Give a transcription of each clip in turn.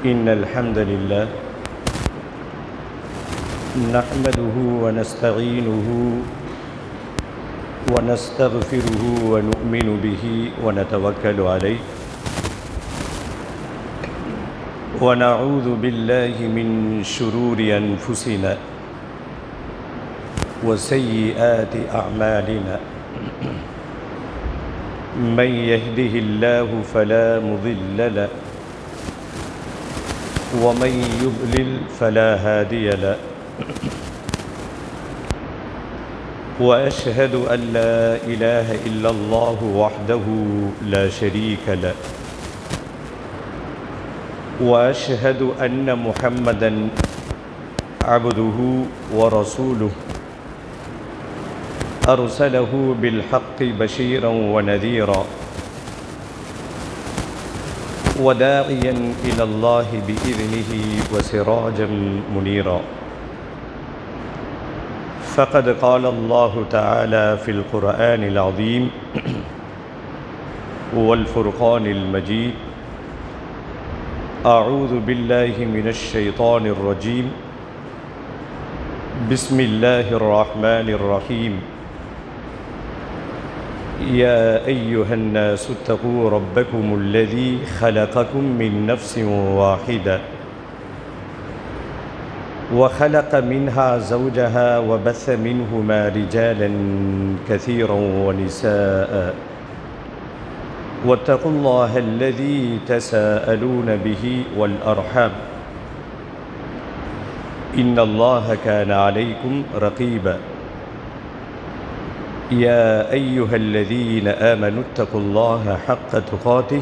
إن الحمد لله نحمده ونستعينه ونستغفره ونؤمن به ونتوكل عليه ونعوذ بالله من شرور أنفسنا وسيئات أعمالنا من يهده الله فلا مضل له ومن يضلل فلا هادي له وأشهد أن لا إله إلا الله وحده لا شريك له وأشهد أن محمدًا عبده ورسوله أرسله بالحق بشيرا ونذيرا وداعيا إلى الله بإذنه وسراجا منيرا فقد قال الله تعالى في القرآن العظيم والفرقان المجيد أعوذ بالله من الشيطان الرجيم بسم الله الرحمن الرحيم يا أيها الناس اتقوا ربكم الذي خلقكم من نفس واحدة وخلق منها زوجها وبث منهما رجالا كثيرا ونساء واتقوا الله الذي تساءلون به والأرحام إن الله كان عليكم رقيبا يا أيها الذين آمنوا اتقوا الله حق تقاته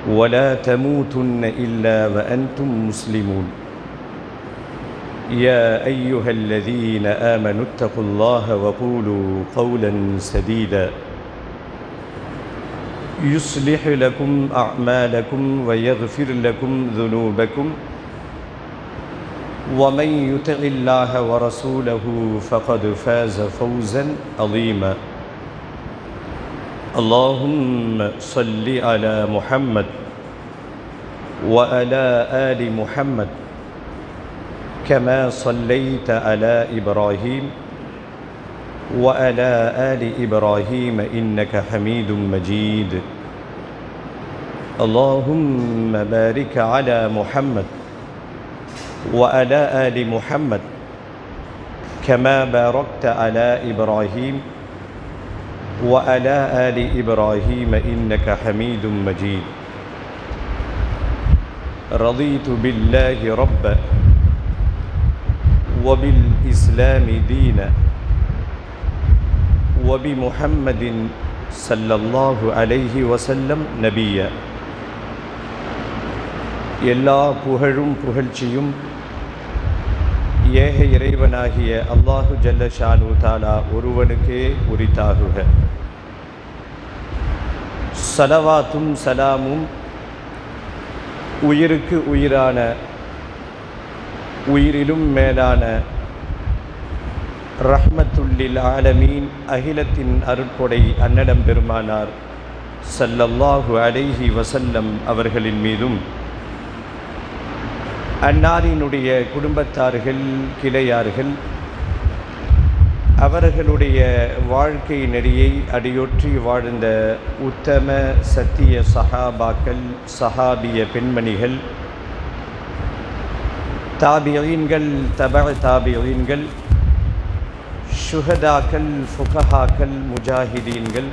ولا تموتن إلا وأنتم مسلمون يا أيها الذين آمنوا اتقوا الله وقولوا قولا سديدا يصلح لكم أعمالكم ويغفر لكم ذنوبكم ومن يطع الله ورسوله فقد فاز فوزا عظيما اللهم صل على محمد وعلى آل محمد كما صليت على إبراهيم وعلى آل إبراهيم إنك حميد مجيد اللهم بارك على محمد وعلى آل محمد كما باركت على إبراهيم وعلى آل إبراهيم إنك حميد مجيد رضيت بالله ربا وبالإسلام دينا وبمحمد صلى الله عليه وسلم نبيا எல்லா புகழும் புகழ்ச்சியும் ஏக இறைவனாகிய அல்லாஹு ஜல்ல ஷானு தாலா ஒருவனுக்கே உரித்தாகுக. ஸலவாத்தும் சலாமும் உயிருக்கு உயிரான உயிரிலும் மேலான ரஹ்மத்துல்லில் ஆலமீன் அகிலத்தின் அருட்கொடை அன்னலம் பெருமானார் ஸல்லல்லாஹு அலைஹி வஸல்லம் அவர்களின் மீதும் அன்னாரினுடைய குடும்பத்தார்கள் கிளையார்கள் அவர்களுடைய வாழ்க்கை நெறியை அடியொற்றி வாழ்ந்த உத்தம சத்திய சஹாபாக்கள் சஹாபிய பெண்மணிகள் தாபியீன்கள் தபஅ தாபியீன்கள் ஷுஹதாக்கள் ஃபுகஹாக்கள் முஜாஹிதீன்கள்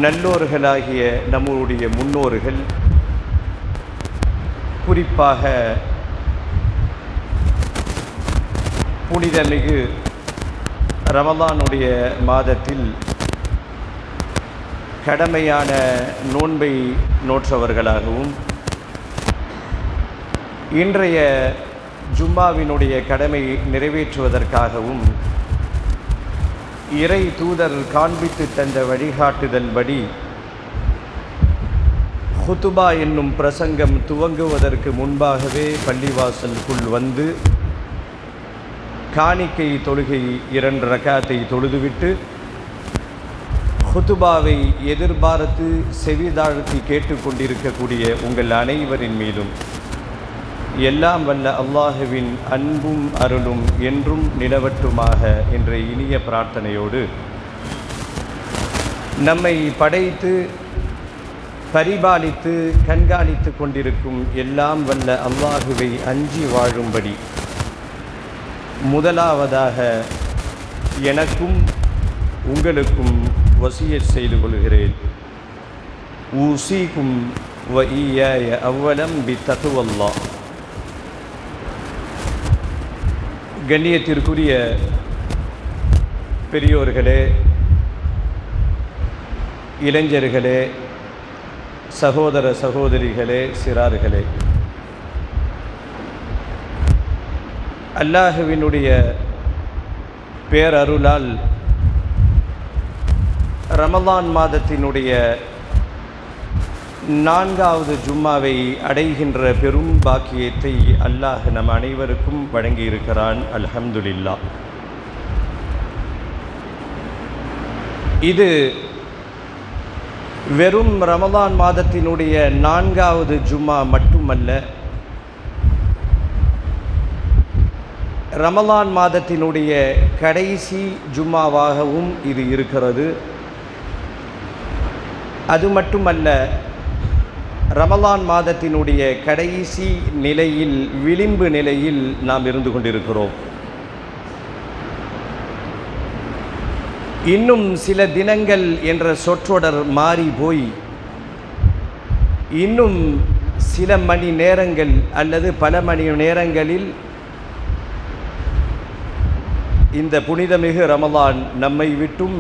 நல்லோர்களாகிய நம்முடைய முன்னோர்கள் குறிப்பாக புனிதமிகு ரமலானுடைய மாதத்தில் கடமையான நோன்பை நோற்றவர்களாகவும் இன்றைய ஜும்மாவினுடைய கடமை நிறைவேற்றுவதற்காகவும் இறை தூதர் காண்பித்து தந்த வழிகாட்டுதல் படி ஹுதுபா என்னும் பிரசங்கம் துவங்குவதற்கு முன்பாகவே பள்ளிவாசலுக்குள் வந்து காணிக்கை தொழுகை 2 ரக்காத்தை தொழுதுவிட்டு ஹுதுபாவை எதிர்பார்த்து செவிதாழ்த்தி கேட்டுக்கொண்டிருக்கக்கூடிய உங்கள் அனைவரின் மீதும் எல்லாம் வல்ல அல்லாஹுவின் அன்பும் அருளும் என்றும் நிலவட்டுமாக என்ற இனிய பிரார்த்தனையோடு நம்மை படைத்து பரிபாலித்து கண்காணித்து கொண்டிருக்கும் எல்லாம் வல்ல அல்லாஹுவை அஞ்சி வாழும்படி முதலாவதாக எனக்கும் உங்களுக்கும் வசியத் செய்து கொள்கிறேன். ஊசிக்கும் வ ஈயாய அவ்வலம் பித்தகுவல்லாஹ். கண்ணியத்திற்குரிய பெரியோர்களே, இளைஞர்களே, சகோதர சகோதரிகளே, சிறார்களே, அல்லாஹுவினுடைய பேரருளால் ரமலான் மாதத்தினுடைய 4வது ஜும்மாவை அடைகின்ற பெரும் பாக்கியத்தை அல்லாஹ் நம் அனைவருக்கும் வழங்கியிருக்கிறான். அல்ஹம்துலில்லாஹ். இது வெறும் ரமலான் மாதத்தினுடைய 4வது ஜும்மா மட்டுமல்ல, ரமலான் மாதத்தினுடைய கடைசி ஜும்மாவாகவும் இது இருக்கிறது. அது மட்டுமல்ல, ரமலான் மாதத்தினுடைய கடைசி நிலையில், விளிம்பு நிலையில் நாம் இருந்து கொண்டிருக்கிறோம். இன்னும் சில தினங்கள் என்ற சொற்றொடர் மாறி போய் இன்னும் சில மணி நேரங்கள் அல்லது பல மணி நேரங்களில் இந்த புனிதமிகு ரமலான் நம்மை விட்டும்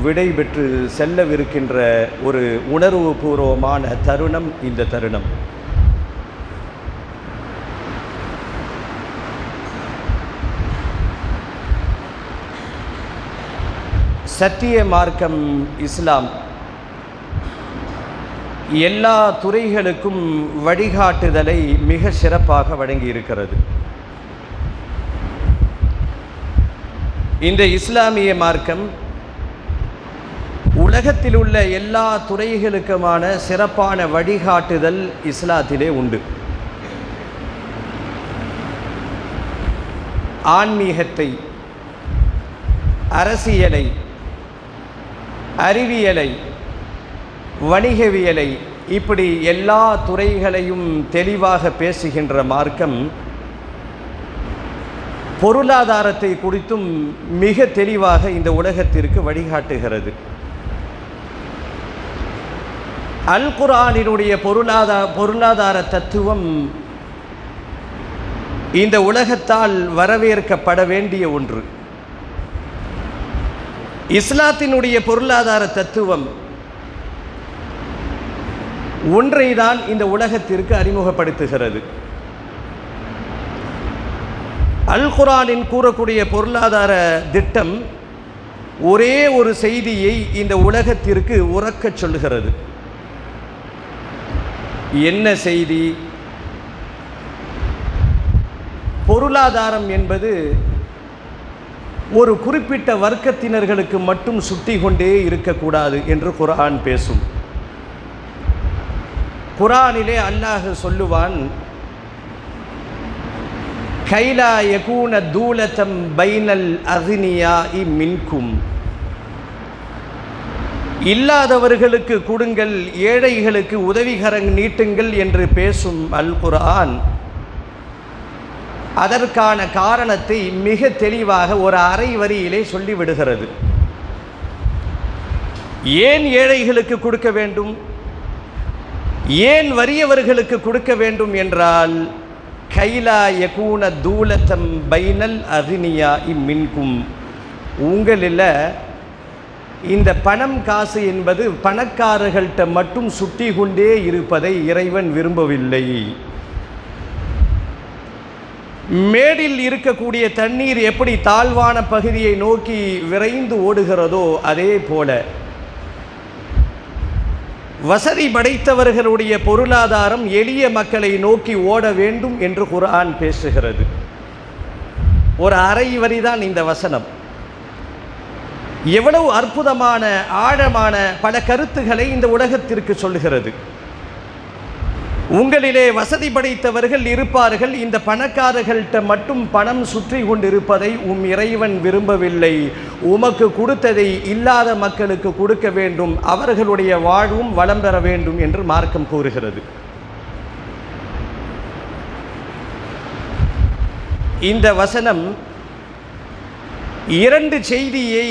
விடை பெற்று செல்லவிருக்கின்ற ஒரு உணர்வு பூர்வமான தருணம் இந்த தருணம். சத்திய மார்க்கம் இஸ்லாம் எல்லா துறைகளுக்கும் வழிகாட்டுதலை மிக சிறப்பாக வழங்கியிருக்கிறது. இந்த இஸ்லாமிய மார்க்கம் உலகத்தில் உள்ள எல்லா துறைகளுக்குமான சிறப்பான வழிகாட்டுதல் இஸ்லாத்திலே உண்டு. ஆன்மீகத்தை, அரசியலை, அறிவியலை, வணிகவியலை, இப்படி எல்லா துறைகளையும் தெளிவாக பேசுகின்ற மார்க்கம் பொருளாதாரத்தை குறித்தும் மிக தெளிவாக இந்த உலகத்திற்கு வழிகாட்டுகிறது. அல் குர்ஆனினுடைய பொருளாதார தத்துவம் இந்த உலகத்தால் வரவேற்கப்பட வேண்டிய ஒன்று. இஸ்லாத்தினுடைய பொருளாதார தத்துவம் ஒன்றை தான் இந்த உலகத்திற்கு அறிமுகப்படுத்துகிறது. அல் குர்ஆனின் கூறக்கூடிய பொருளாதார திட்டம் ஒரே ஒரு செய்தியை இந்த உலகத்திற்கு உரக்கச் சொல்கிறது. என்ன செய்தி? பொருளாதாரம் என்பது ஒரு குறிப்பிட்ட வர்க்கத்தினர்களுக்கு மட்டும் சுட்டி கொண்டே இருக்கக்கூடாது என்று குர்ஆன் பேசும். குர்ஆனிலே அல்லாஹ் சொல்லுவான், கைலா யகூன தூலதம் பைனல் அக்னியாஇ மின்கும். இல்லாதவர்களுக்கு கொடுங்கள், ஏழைகளுக்கு உதவிகரம் நீட்டுங்கள் என்று பேசும் அல் குர்ஆன் அதற்கான காரணத்தை மிக தெளிவாக ஒரு அரை வரியிலே சொல்லிவிடுகிறது. ஏன் ஏழைகளுக்கு கொடுக்க வேண்டும், ஏன் வறியவர்களுக்கு கொடுக்க வேண்டும் என்றால், கைலா யகூன தூலதம் பைனல் அக்னியாஇ மின்கும். உங்களில் இந்த பணம் காசு என்பது பணக்காரர்கள்ட்ட மட்டும் சுட்டி கொண்டே இருப்பதை இறைவன் விரும்பவில்லை. மேடில் இருக்கக்கூடிய தண்ணீர் எப்படி தாழ்வான பகுதியை நோக்கி விரைந்து ஓடுகிறதோ அதே போல வசதி படைத்தவர்களுடைய பொருளாதாரம் எளிய மக்களை நோக்கி ஓட வேண்டும் என்று குர்ஆன் பேசுகிறது. ஒரு அரை வரிதான் இந்த வசனம். எவ்வளவு அற்புதமான ஆழமான பல கருத்துக்களை இந்த உலகத்திற்கு சொல்லுகிறது. உங்களிலே வசதி படைத்தவர்கள் இருப்பார்கள், இந்த பணக்காரர்கள்ட்ட மட்டும் பணம் சுற்றி கொண்டிருப்பதை இறைவன் விரும்பவில்லை. உமக்கு கொடுத்ததை இல்லாத மக்களுக்கு கொடுக்க வேண்டும், அவர்களுடைய வாழ்வும் வளம் பெற வேண்டும் என்று மார்க்கம் கூறுகிறது. இந்த வசனம் இரண்டு செய்தியை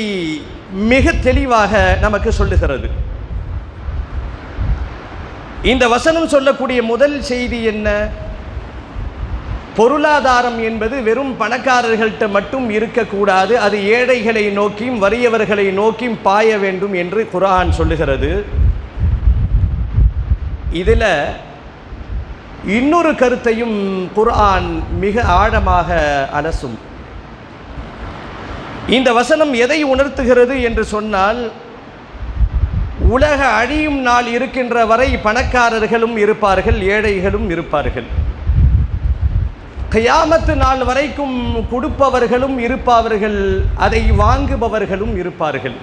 மிக தெளிவாக நமக்கு சொல்லுகிறது. இந்த வசனம் சொல்லக்கூடிய முதல் செய்தி என்ன? பொருளாதாரம் என்பது வெறும் பணக்காரர்கள்ட்ட மட்டும் இருக்கக்கூடாது, அது ஏழைகளை நோக்கியும் வறியவர்களை நோக்கியும் பாய வேண்டும் என்று குர்ஆன் சொல்லுகிறது. இதில் இன்னொரு கருத்தையும் குர்ஆன் மிக ஆழமாக அலசும். இந்த வசனம் எதை உணர்த்துகிறது என்று சொன்னால், உலக அழியும் நாள் இருக்கின்ற வரை பணக்காரர்களும் இருப்பார்கள், ஏழைகளும் இருப்பார்கள். கியாமத்து நாள் வரைக்கும் கொடுப்பவர்களும் இருப்பார்கள், அதை வாங்குபவர்களும் இருப்பார்கள்.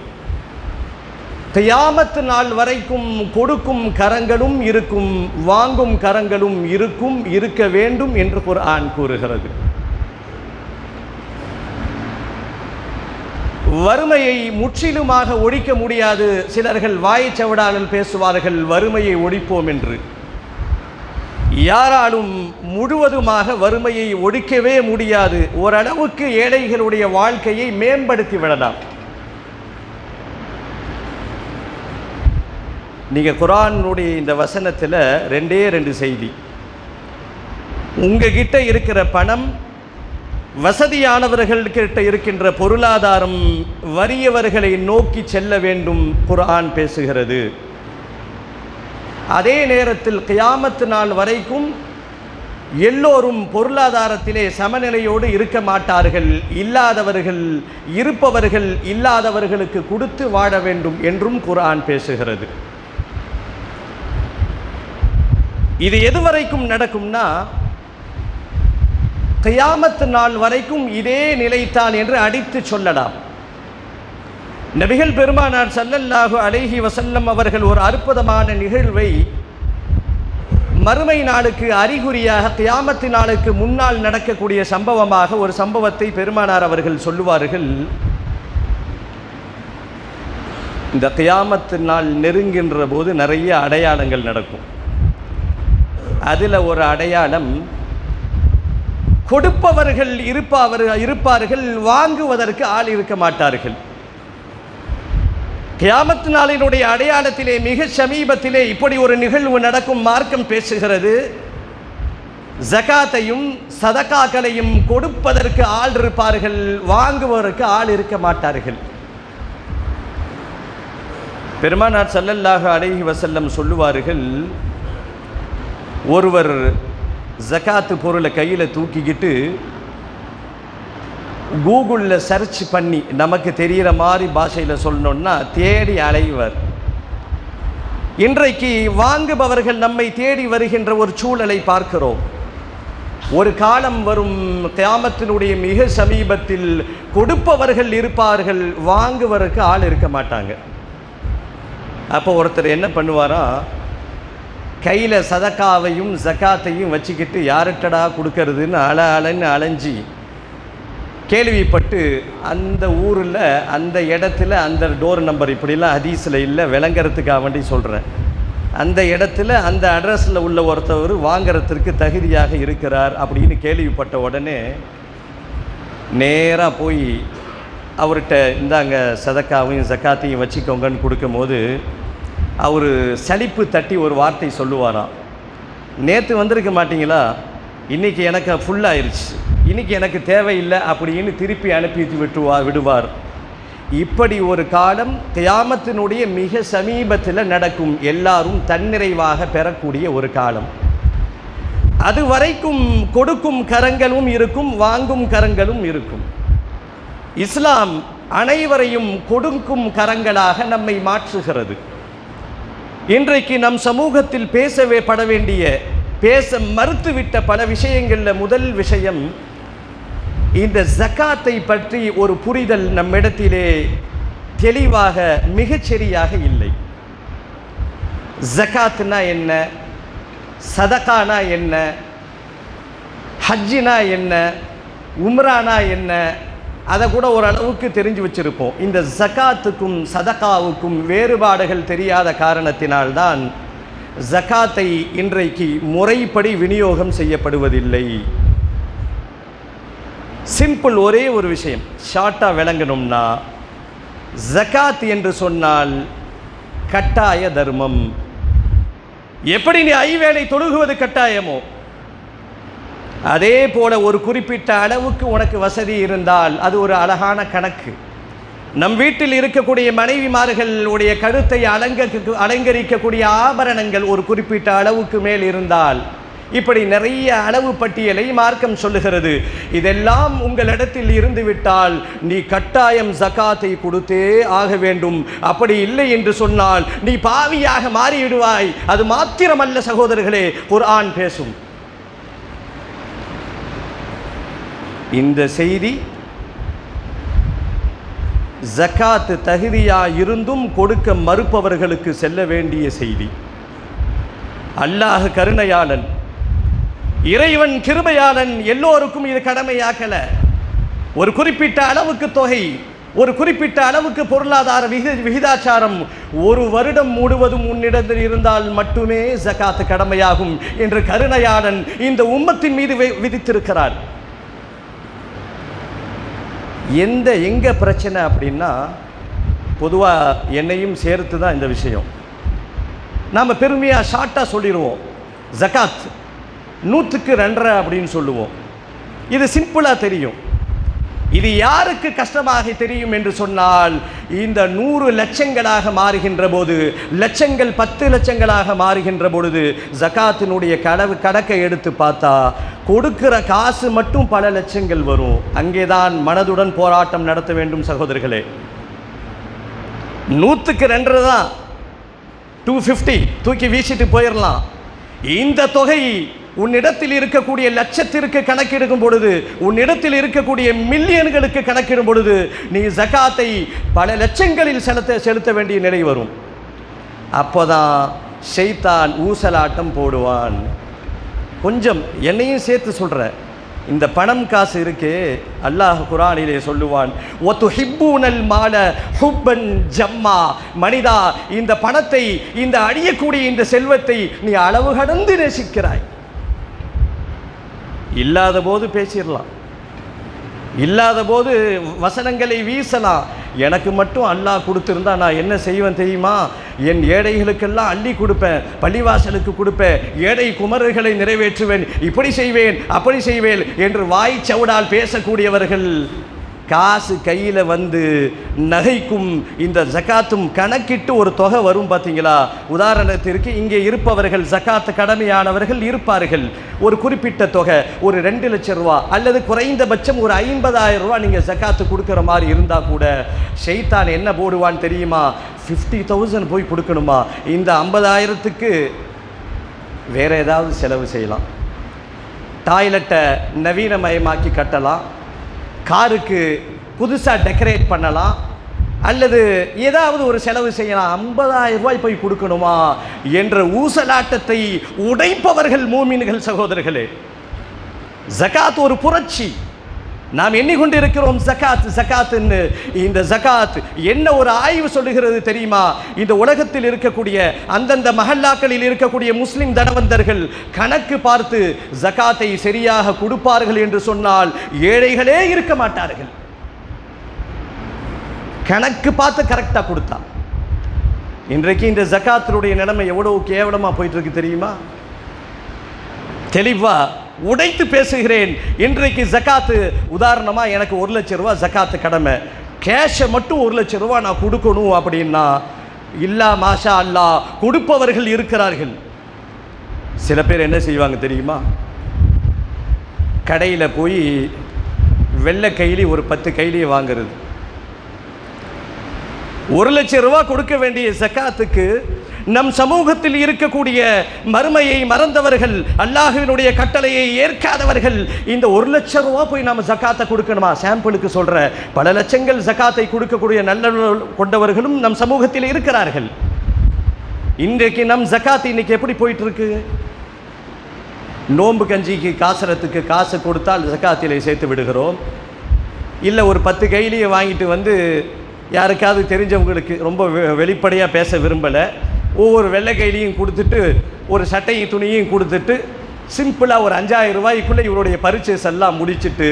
கியாமத்து நாள் வரைக்கும் கொடுக்கும் கரங்களும் இருக்கும், வாங்கும் கரங்களும் இருக்கும், இருக்க வேண்டும் என்று குர்ஆன் கூறுகிறது. வறுமையை முற்றிலுமாக ஒழிக்க முடியாது. சிலர்கள் வாய்ச்சவடாமல் பேசுவார்கள் வறுமையை ஒழிப்போம் என்று. யாராலும் முழுவதுமாக வறுமையை ஒழிக்கவே முடியாது. ஓரளவுக்கு ஏழைகளுடைய வாழ்க்கையை மேம்படுத்தி விடலாம். நீங்கள் குர்ஆனுடைய இந்த வசனத்தில் ரெண்டே ரெண்டு செய்தி. உங்ககிட்ட இருக்கிற பணம், வசதியானவர்கள்கிட்ட இருக்கின்ற பொருளாதாரம் வறியவர்களை நோக்கி செல்ல வேண்டும் குர்ஆன் பேசுகிறது. அதே நேரத்தில் கியாமத்து நாள் வரைக்கும் எல்லோரும் பொருளாதாரத்திலே சமநிலையோடு இருக்க மாட்டார்கள். இல்லாதவர்கள் இருப்பவர்கள் இல்லாதவர்களுக்கு கொடுத்து வாழ வேண்டும் என்றும் குர்ஆன் பேசுகிறது. இது எதுவரைக்கும் நடக்கும்னா, கியாமத்து நாள் வரைக்கும் இதே நிலைத்தான் என்று அடித்து சொல்லலாம். நபிகள் பெருமானார் ஸல்லல்லாஹு அலைஹி வஸல்லம் அவர்கள் ஒரு அற்புதமான நிகழ்வை மறுமை நாளுக்கு அறிகுறியாக, கியாமத்து நாளுக்கு முன்னால் நடக்கக்கூடிய சம்பவமாக ஒரு சம்பவத்தை பெருமானார் அவர்கள் சொல்லுவார்கள். இந்த கியாமத்து நாள் நெருங்கின்ற போது நிறைய அடையாளங்கள் நடக்கும். அதில் ஒரு அடையாளம், கொடுப்பவர்கள் இருப்பார்கள், வாங்குவதற்கு ஆள் இருக்க மாட்டார்கள். கியாமத்து நாளினுடைய அடையாளத்திலே மிக சமீபத்திலே இப்படி ஒரு நிகழ்வு நடக்கும். மார்க்கம் பேசுகிறது, ஜகாத்தையும் சதகாக்களையும் கொடுப்பதற்கு ஆள் இருப்பார்கள், வாங்குவதற்கு ஆள் இருக்க மாட்டார்கள். பெருமானார் ஸல்லல்லாஹு அலைஹி வஸல்லம் சொல்லுவார்கள், ஒருவர் ஜகாத்து பொருளை கையில் தூக்கிக்கிட்டு கூகுளில் சர்ச் பண்ணி, நமக்கு தெரிகிற மாதிரி பாஷையில் சொல்லணுன்னா தேடி அலைவர். இன்றைக்கு வாங்குபவர்கள் நம்மை தேடி வருகின்ற ஒரு சூழலை பார்க்கிறோம். ஒரு காலம் வரும், கியாமத்தினுடைய மிக சமீபத்தில் கொடுப்பவர்கள் இருப்பார்கள், வாங்குவதற்கு ஆள் இருக்க மாட்டாங்க. அப்போ ஒருத்தர் என்ன பண்ணுவாரா, கையில் சதக்காவையும் ஜகாத்தையும் வச்சுக்கிட்டு யார்கிட்டடா கொடுக்கறதுன்னு அலைன்னு அலைஞ்சி கேள்விப்பட்டு, அந்த ஊரில் அந்த இடத்துல அந்த டோர் நம்பர் இப்படிலாம் ஹதீஸில் இல்லை, விளங்குறதுக்காக வேண்டி சொல்கிறேன், அந்த இடத்துல அந்த அட்ரஸில் உள்ள ஒருத்தவர் வாங்கிறதுக்கு தகுதியாக இருக்கிறார் அப்படின்னு கேள்விப்பட்ட உடனே நேராக போய் அவர்கிட்ட இந்தாங்க சதக்காவையும் ஜகாத்தையும் வச்சுக்கோங்கன்னு கொடுக்கும்போது அவர் சலிப்பு தட்டி ஒரு வார்த்தை சொல்லுவாராம், நேற்று வந்திருக்க மாட்டிங்களா, இன்றைக்கி எனக்கு ஃபுல்லாகிருச்சு, இன்றைக்கி எனக்கு தேவையில்லை அப்படின்னு திருப்பி அனுப்பி விடுவார். இப்படி ஒரு காலம் கியாமத்தினுடைய மிக சமீபத்தில் நடக்கும். எல்லாரும் தன்னிறைவாக பெறக்கூடிய ஒரு காலம். அது வரைக்கும் கொடுக்கும் கரங்களும் இருக்கும், வாங்கும் கரங்களும் இருக்கும். இஸ்லாம் அனைவரையும் கொடுக்கும் கரங்களாக நம்மை மாற்றுகிறது. இன்றைக்கு நம் சமூகத்தில் பேசப்பட வேண்டிய, பேச மறுத்துவிட்ட பல விஷயங்களில் முதல் விஷயம், இந்த ஜகாத்தை பற்றி ஒரு புரிதல் நம்மிடத்திலே தெளிவாக மிகச்சரியாக இல்லை. ஜகாத்னா என்ன, சதகானா என்ன, ஹஜ்ஜினா என்ன, உம்ரானா என்ன, அதை கூட ஓரளவுக்கு தெரிஞ்சு வச்சிருப்போம். இந்த ஜகாத்துக்கும் சதகாவுக்கும் வேறுபாடுகள் தெரியாத காரணத்தினால்தான் ஜகாத்தை இன்றைக்கு முறைப்படி விநியோகம் செய்யப்படுவதில்லை. சிம்பிள், ஒரே ஒரு விஷயம் ஷார்ட்டாக விளங்கணும்னா, ஜகாத் என்று சொன்னால் கட்டாய தர்மம். எப்படி நீ ஐவேளை தொழுகுவது கட்டாயமோ, அதே போல ஒரு குறிப்பிட்ட அளவுக்கு உனக்கு வசதி இருந்தால் அது ஒரு அழகான கணக்கு. நம் வீட்டில் இருக்கக்கூடிய மனைவிமார்களுடைய கழுத்தை அலங்கரிக்கக்கூடிய ஆபரணங்கள் ஒரு குறிப்பிட்ட அளவுக்கு மேல் இருந்தால், இப்படி நிறைய அளவு பட்டியலை மார்க்கம் சொல்லுகிறது. இதெல்லாம் உங்களிடத்தில் இருந்துவிட்டால் நீ கட்டாயம் ஜகாத்தை கொடுத்தே ஆக வேண்டும். அப்படி இல்லை என்று சொன்னால் நீ பாவியாக மாறிவிடுவாய். அது மாத்திரமல்ல சகோதரர்களே, குர்ஆன் பேசும். இந்த செய்தி ஜகாத் தகுதியா இருந்தும் கொடுக்க மறுப்பவர்களுக்கு செல்ல வேண்டிய செய்தி. அல்லாஹ் கருணையாளன், இறைவன் கிருபையாளன், எல்லோருக்கும் இது கடமையாக்கல. ஒரு குறிப்பிட்ட அளவுக்கு தொகை, ஒரு குறிப்பிட்ட அளவுக்கு பொருளாதார விகிதாச்சாரம் ஒரு வருடம் முழுவதும் உன்னிடத்தில் இருந்தால் மட்டுமே ஜகாத் கடமையாகும் என்று கருணையாளன் இந்த உம்மத்தின் மீது விதித்திருக்கிறார். எங்க பிரச்சனை அப்படின்னா, பொதுவாக என்னையும் சேர்த்து தான் இந்த விஷயம். நாம் பெருமையாக ஷார்ட்டாக சொல்லிடுவோம், ஜகாத் 100க்கு 2.5 அப்படின்னு சொல்லுவோம். இது சிம்பிளாக தெரியும். இது யாருக்கு கஷ்டமாக தெரியும் என்று சொன்னால், இந்த 100 லட்சங்களாக மாறுகின்ற போது, லட்சங்கள் 10 லட்சங்களாக மாறுகின்ற பொழுது ஜகாத்தினுடைய கணக்கை எடுத்து பார்த்தா கொடுக்கிற காசு மட்டும் பல லட்சங்கள் வரும். அங்கேதான் மனதுடன் போராட்டம் நடத்த வேண்டும் சகோதரர்களே. 100க்கு 2.5 தான், 250 தூக்கி வீசிட்டு போயிடலாம். இந்த தொகை உன்னிடத்தில் இருக்கக்கூடிய லட்சத்திற்கு கணக்கிடும் பொழுது, உன்னிடத்தில் இருக்கக்கூடிய மில்லியன்களுக்கு கணக்கிடும் பொழுது நீ ஜகாத்தை பல லட்சங்களில் செலுத்த வேண்டிய நிலை வரும். அப்போதான் ஷைத்தான் ஊசலாட்டம் போடுவான். கொஞ்சம் என்னையும் சேர்த்து சொல்ற, இந்த பணம் காசு இருக்கே, அல்லாஹ் குர்ஆனிலே சொல்லுவான், வதுஹிப்பூனல் மால ஹுப்பன் ஜம்மா. மனிதா, இந்த பணத்தை, இந்த அழியக்கூடிய இந்த செல்வத்தை நீ அளவு கடந்து நேசிக்கிறாய். இல்லாத போது பேசிடலாம், இல்லாத போது வசனங்களை வீசலாம். எனக்கு மட்டும் அல்லாஹ் கொடுத்திருந்தா நான் என்ன செய்வேன் தெரியுமா? என் ஏழைகளுக்கெல்லாம் அள்ளி கொடுப்பேன், பள்ளிவாசலுக்கு கொடுப்பேன், ஏழை குமரர்களை நிறைவேற்றுவேன், இப்படி செய்வேன் அப்படி செய்வேன் என்று வாய் சவுடால் பேசக்கூடியவர்கள் காசு கையில் வந்து நகைக்கும் இந்த ஜகாத்தும் கணக்கிட்டு ஒரு தொகை வரும் பார்த்தீங்களா? உதாரணத்திற்கு இங்கே இருப்பவர்கள் ஜகாத்து கடமையானவர்கள் இருப்பார்கள். ஒரு குறிப்பிட்ட தொகை, ஒரு 2 லட்சம் ரூபா அல்லது குறைந்தபட்சம் ஒரு 50,000 ரூபா நீங்கள் ஜகாத்து கொடுக்குற மாதிரி இருந்தால் கூட ஷைத்தான் என்ன போடுவான் தெரியுமா? 50,000 போய் கொடுக்கணுமா? இந்த 50,000க்கு வேற ஏதாவது செலவு செய்யலாம். டாய்லெட்டை நவீனமயமாக்கி கட்டலாம், காருக்கு புதுசாக டெக்கரேட் பண்ணலாம், அல்லது ஏதாவது ஒரு செலவு செய்யலாம். 50,000 ரூபாய் போய் கொடுக்கணுமா என்ற ஊசலாட்டத்தை உடைப்பவர்கள் மூமின்கள் சகோதரர்களே. ஜகாத் ஒரு புரட்சி. நாம் எண்ணிக்கொண்டிருக்கிறோம் ஜகாத் ஜகாத்ன்னு. இந்த ஜகாத் என்ன ஒரு ஆய்வு சொல்லுகிறது தெரியுமா? இந்த உலகத்தில் இருக்கக்கூடிய அந்தந்த மஹல்லாக்களில் இருக்கக்கூடிய முஸ்லிம் தனவந்தர்கள் கணக்கு பார்த்து ஜகாத்தை சரியாக கொடுப்பார்கள் என்று சொன்னால் ஏழைகளே இருக்க மாட்டார்கள். கணக்கு பார்த்து கரெக்டாக கொடுத்தா. இன்றைக்கு இந்த ஜகாத்தினுடைய நிலைமை எவ்வளவு கேவலமாக போயிட்டு இருக்கு தெரியுமா? தெளிவா உடைத்து பேசுகிறேன். இன்றைக்கு ஜகாத்து, உதாரணமாக எனக்கு 1 லட்சம் ரூபா ஜகாத்து கடமை, கேஷை மட்டும் 1 லட்சம் ரூபா நான் கொடுக்கணும் அப்படின்னா, இல்லா மாஷா அல்லா கொடுப்பவர்கள் இருக்கிறார்கள். சில பேர் என்ன செய்வாங்க தெரியுமா? கடையில் போய் வெள்ளை கைலி ஒரு 10 கைலியை வாங்கிறது. 1 லட்சம் ரூபா கொடுக்க வேண்டிய ஜகாத்துக்கு நம் சமூகத்தில் இருக்கக்கூடிய மறுமையை மறந்தவர்கள், அல்லாஹ்வினுடைய கட்டளையை ஏற்காதவர்கள், இந்த 1 லட்சம் ரூபா போய் நம்ம ஜக்காத்தை கொடுக்கணுமா? சாம்பிளுக்கு சொல்ற, பல லட்சங்கள் ஜக்காத்தை கொடுக்கக்கூடிய நல்ல கொண்டவர்களும் நம் சமூகத்தில் இருக்கிறார்கள். இன்றைக்கு நம் ஜக்காத் இன்னைக்கு எப்படி போயிட்டு இருக்கு? நோன்பு கஞ்சிக்கு காசரத்துக்கு காசு கொடுத்தால் ஜக்காத்திலே சேர்த்து விடுகிறோம். இல்லை ஒரு 10 கைலியை வாங்கிட்டு வந்து யாருக்காவது தெரிஞ்சவங்களுக்கு, ரொம்ப வெளிப்படையாக பேச விரும்பலை, ஒவ்வொரு வெள்ளை கைலியும் கொடுத்துட்டு ஒரு சட்டையும் துணியும் கொடுத்துட்டு சிம்பிளாக ஒரு 5000 ரூபாய்க்குள்ளே இவருடைய பர்ச்சேஸ் எல்லாம் முடிச்சுட்டு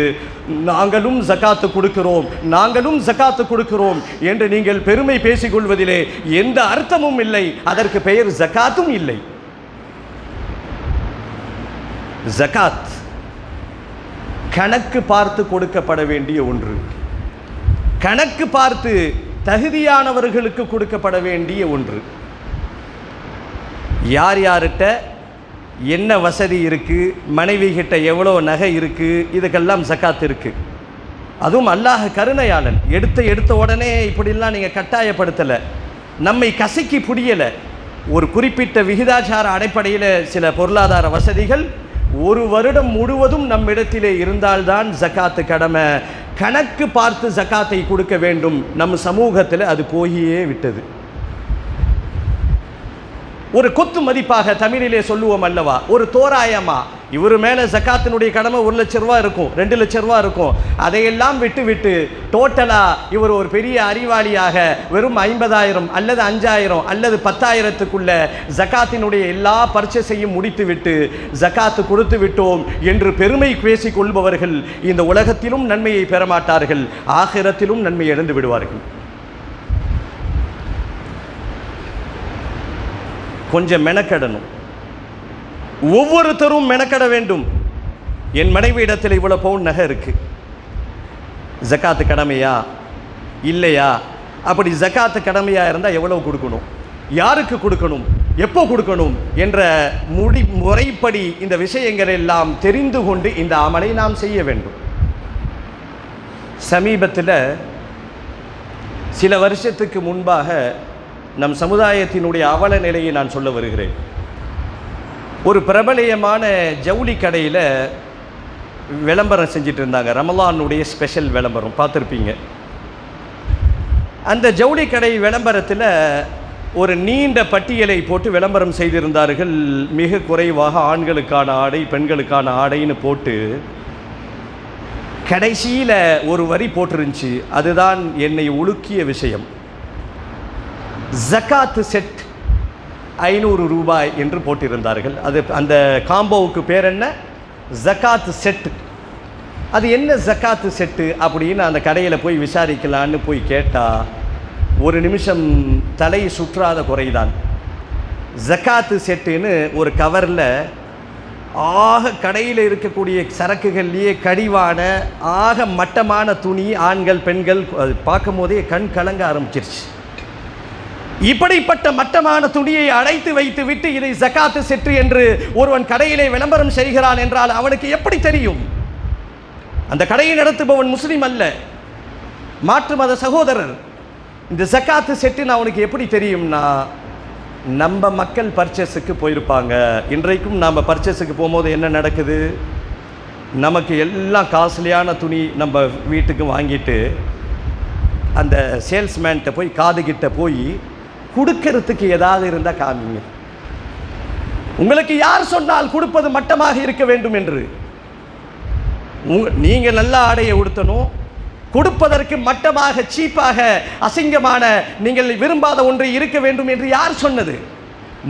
நாங்களும் ஜக்காத்து கொடுக்கிறோம், நாங்களும் ஜக்காத்து கொடுக்கிறோம் என்று நீங்கள் பெருமை பேசிக்கொள்வதிலே எந்த அர்த்தமும் இல்லை. அதற்கு பெயர் ஜக்காத்தும் இல்லை. ஜக்காத் கணக்கு பார்த்து கொடுக்கப்பட வேண்டிய ஒன்று, கணக்கு பார்த்து தகுதியானவர்களுக்கு கொடுக்கப்பட வேண்டிய ஒன்று. யார் யார்கிட்ட என்ன வசதி இருக்குது, மனைவி கிட்ட எவ்வளோ நகை இருக்குது, இதுக்கெல்லாம் ஜக்காத் இருக்குது. அதுவும் அல்லாஹ் கருணையாளன். எடுத்த உடனே இப்படிலாம் நீங்கள் கட்டாயப்படுத்தலை, நம்மை கசக்கி புரியலை. ஒரு குறிப்பிட்ட விகிதாச்சார அடிப்படையில் சில பொருளாதார வசதிகள் 1 வருடம் முழுவதும் நம்மிடத்திலே இருந்தால்தான் ஜக்காத்து கடமை. கணக்கு பார்த்து ஜக்காத்தை கொடுக்க வேண்டும். நம் சமூகத்தில் அது போயே விட்டது. ஒரு கொத்து மதிப்பாக தமிழிலே சொல்லுவோம் அல்லவா, ஒரு தோராயமா இவர் மேலே ஜக்காத்தினுடைய கடமை 1 லட்சம் ரூபா இருக்கும், 2 லட்சம் ரூபா இருக்கும். அதையெல்லாம் விட்டு டோட்டலாக இவர் ஒரு பெரிய அறிவாளியாக வெறும் 50,000 அல்லது 5,000 அல்லது 10,000த்துக்குள்ள ஜக்காத்தினுடைய எல்லா பர்ச்சேஸையும் முடித்துவிட்டு ஜக்காத்து கொடுத்து விட்டோம் என்று பெருமை பேசிக் கொள்பவர்கள் இந்த உலகத்திலும் நன்மையை பெறமாட்டார்கள், ஆகிரத்திலும் நன்மை இழந்து விடுவார்கள். கொஞ்சம் மெனக்கடணும், ஒவ்வொருத்தரும் மெனக்கட வேண்டும். என் மனைவி இடத்தில் இவ்வளோ பவுன் நகை இருக்குது, ஜக்காத்து கடமையா இல்லையா? அப்படி ஜக்காத்து கடமையாக இருந்தால் எவ்வளவு கொடுக்கணும், யாருக்கு கொடுக்கணும், எப்போ கொடுக்கணும் என்ற முறைப்படி இந்த விஷயங்கள் எல்லாம் தெரிந்து கொண்டு இந்த அமலை நாம் செய்ய வேண்டும். சமீபத்தில் சில வருஷத்துக்கு முன்பாக நம் சமுதாயத்தினுடைய அவல நிலையை நான் சொல்ல வருகிறேன். ஒரு பிரபலியமான ஜவுளி கடையில் விளம்பரம் செஞ்சிட்டு இருந்தாங்க, ரமலானுடைய ஸ்பெஷல் விளம்பரம் பார்த்துருப்பீங்க. அந்த ஜவுளி கடை விளம்பரத்தில் ஒரு நீண்ட பட்டியலை போட்டு விளம்பரம் செய்திருந்தார்கள். மிக குறைவாக ஆண்களுக்கான ஆடை, பெண்களுக்கான ஆடைன்னு போட்டு கடைசியில் ஒரு வரி போட்டிருந்துச்சு. அதுதான் என்னை உலுக்கிய விஷயம். ஜக்காத் செட் 500 ரூபாய் என்று போட்டிருந்தார்கள். அது அந்த காம்போவுக்கு பேர் என்ன? ஜக்காத் செட்டு. அது என்ன ஜக்காத் செட்டு அப்படின்னு அந்த கடையில் போய் விசாரிக்கலான்னு போய் கேட்டால் ஒரு நிமிஷம் தலை சுற்றாத குறைதான். ஜக்காத்து செட்டுன்னு ஒரு கவரில் ஆக கடையில் இருக்கக்கூடிய சரக்குகள்லேயே கடிவான ஆக மட்டமான துணி, ஆண்கள் பெண்கள் பார்க்கும் போதே கண் கலங்க ஆரம்பிச்சிருச்சு. இப்படிப்பட்ட மட்டமான துணியை அடைத்து வைத்து விட்டு இதை ஜக்காத்து செட்டு என்று ஒருவன் கடையிலே விளம்பரம் செய்கிறான் என்றால் அவனுக்கு எப்படி தெரியும்? அந்த கடையை நடத்துபவன் முஸ்லிம் அல்ல, மாற்று மத சகோதரர். இந்த ஜக்காத்து செட்டுன்னு அவனுக்கு எப்படி தெரியும்னா, நம்ம மக்கள் பர்ச்சேஸுக்கு போயிருப்பாங்க. இன்றைக்கும் நாம் பர்ச்சேஸுக்கு போகும்போது என்ன நடக்குது? நமக்கு எல்லாம் காஸ்ட்லியான துணி நம்ம வீட்டுக்கு வாங்கிட்டு அந்த சேல்ஸ்மேன்கிட்ட போய் காதுகிட்ட போய் கொடுக்கறதுக்கு ஏதாவது இருந்தால் காமிங்க. உங்களுக்கு யார் சொன்னால் கொடுப்பது மட்டமாக இருக்க வேண்டும் என்று? நீங்கள் நல்ல ஆடையை உடுத்தணும், கொடுப்பதற்கு மட்டமாக சீப்பாக அசிங்கமான நீங்கள் விரும்பாத ஒன்று இருக்க வேண்டும் என்று யார் சொன்னது?